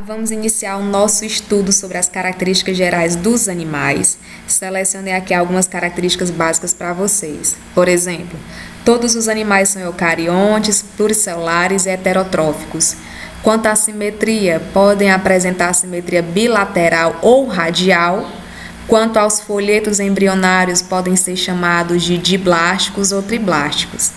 Vamos iniciar o nosso estudo sobre as características gerais dos animais. Selecionei aqui algumas características básicas para vocês. Por exemplo, todos os animais são eucariontes, pluricelulares e heterotróficos. Quanto à simetria, podem apresentar simetria bilateral ou radial. Quanto aos folhetos embrionários, podem ser chamados de diblásticos ou triblásticos.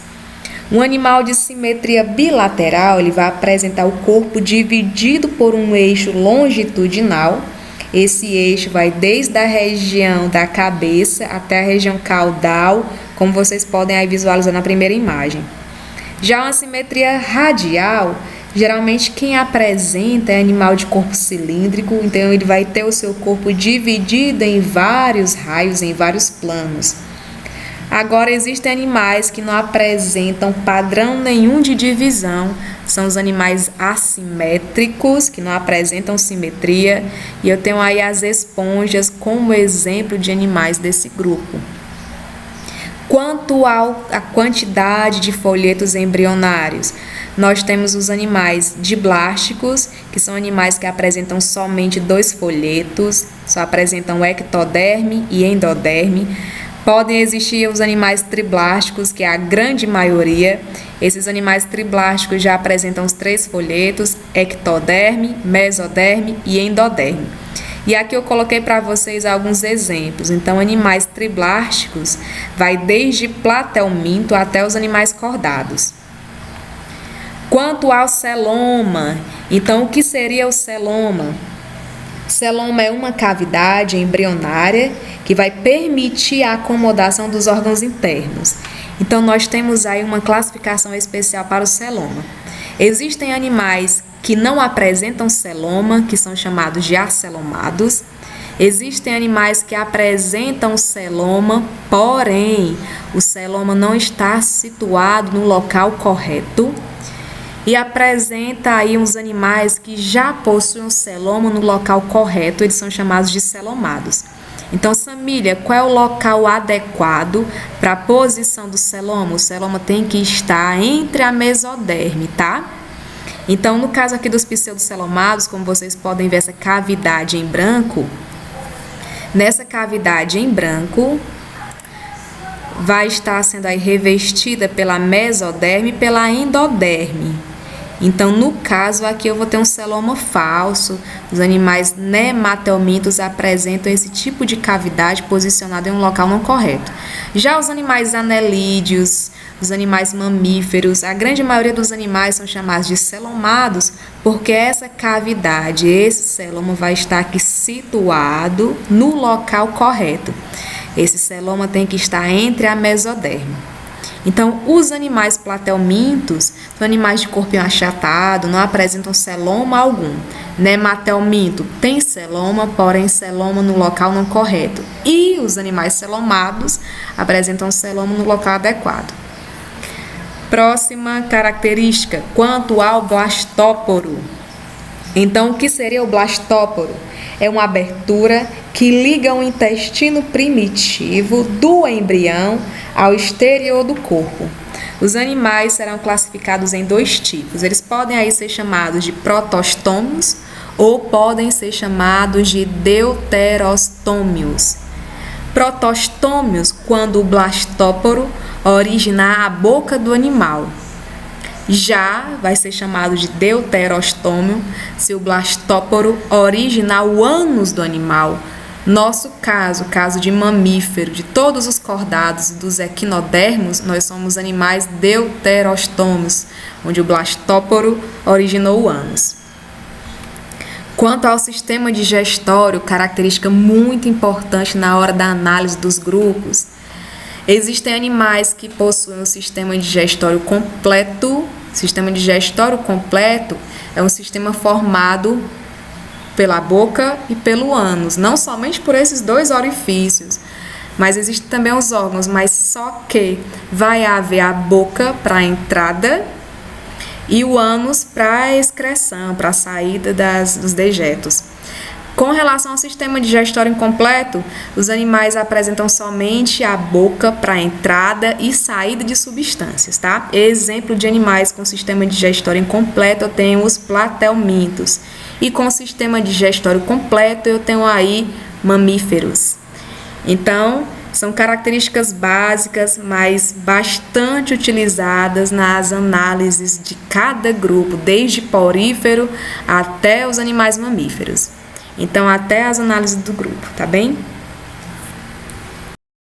Um animal de simetria bilateral, ele vai apresentar o corpo dividido por um eixo longitudinal. Esse eixo vai desde a região da cabeça até a região caudal, como vocês podem aí visualizar na primeira imagem. Já uma simetria radial, geralmente quem apresenta é animal de corpo cilíndrico, então ele vai ter o seu corpo dividido em vários raios, em vários planos. Agora, existem animais que não apresentam padrão nenhum de divisão, são os animais assimétricos, que não apresentam simetria, e eu tenho aí as esponjas como exemplo de animais desse grupo. Quanto à quantidade de folhetos embrionários, nós temos os animais diblásticos, que são animais que apresentam somente 2 folhetos, só apresentam ectoderme e endoderme. Podem existir os animais triblásticos, que é a grande maioria. Esses animais triblásticos já apresentam os 3 folhetos, ectoderme, mesoderme e endoderme. E aqui eu coloquei para vocês alguns exemplos. Então, animais triblásticos vai desde platelminto até os animais cordados. Quanto ao celoma, então o que seria o celoma? Celoma é uma cavidade embrionária que vai permitir a acomodação dos órgãos internos. Então, nós temos aí uma classificação especial para o celoma. Existem animais que não apresentam celoma, que são chamados de acelomados. Existem animais que apresentam celoma, porém, o celoma não está situado no local correto. E apresenta aí uns animais que já possuem o celoma no local correto, eles são chamados de celomados. Então, Samília, qual é o local adequado para a posição do celoma? O celoma tem que estar entre a mesoderme, tá? Então, no caso aqui dos pseudocelomados, como vocês podem ver essa cavidade em branco, nessa cavidade em branco vai estar sendo aí revestida pela mesoderme e pela endoderme. Então, no caso aqui eu vou ter um celoma falso. Os animais nematelmintos apresentam esse tipo de cavidade posicionada em um local não correto. Já os animais anelídeos, os animais mamíferos, a grande maioria dos animais são chamados de celomados porque essa cavidade, esse celoma vai estar aqui situado no local correto. Esse celoma tem que estar entre a mesoderme. Então, os animais platelmintos são animais de corpo achatado, não apresentam celoma algum. Nematelminto tem celoma, porém celoma no local não correto. E os animais celomados apresentam celoma no local adequado. Próxima característica, quanto ao blastóporo. Então, o que seria o blastóporo? É uma abertura que liga o intestino primitivo do embrião ao exterior do corpo. Os animais serão classificados em 2 tipos. Eles podem aí ser chamados de protostômios ou podem ser chamados de deuterostômios. Protostômios, quando o blastóporo originar a boca do animal. Já vai ser chamado de deuterostômio se o blastóporo originar o ânus do animal. Nosso caso de mamífero, de todos os cordados e dos equinodermos, nós somos animais deuterostômios, onde o blastóporo originou o ânus. Quanto ao sistema digestório, característica muito importante na hora da análise dos grupos, existem animais que possuem um sistema digestório completo. Sistema digestório completo é um sistema formado pela boca e pelo ânus, não somente por esses 2 orifícios, mas existem também os órgãos, mas só que vai haver a boca para a entrada e o ânus para a excreção, para a saída dos dejetos. Com relação ao sistema digestório incompleto, os animais apresentam somente a boca para entrada e saída de substâncias, tá? Exemplo de animais com sistema digestório incompleto, eu tenho os platelmintos. E com o sistema digestório completo, eu tenho aí mamíferos. Então, são características básicas, mas bastante utilizadas nas análises de cada grupo, desde porífero até os animais mamíferos. Então, até as análises do grupo, tá bem?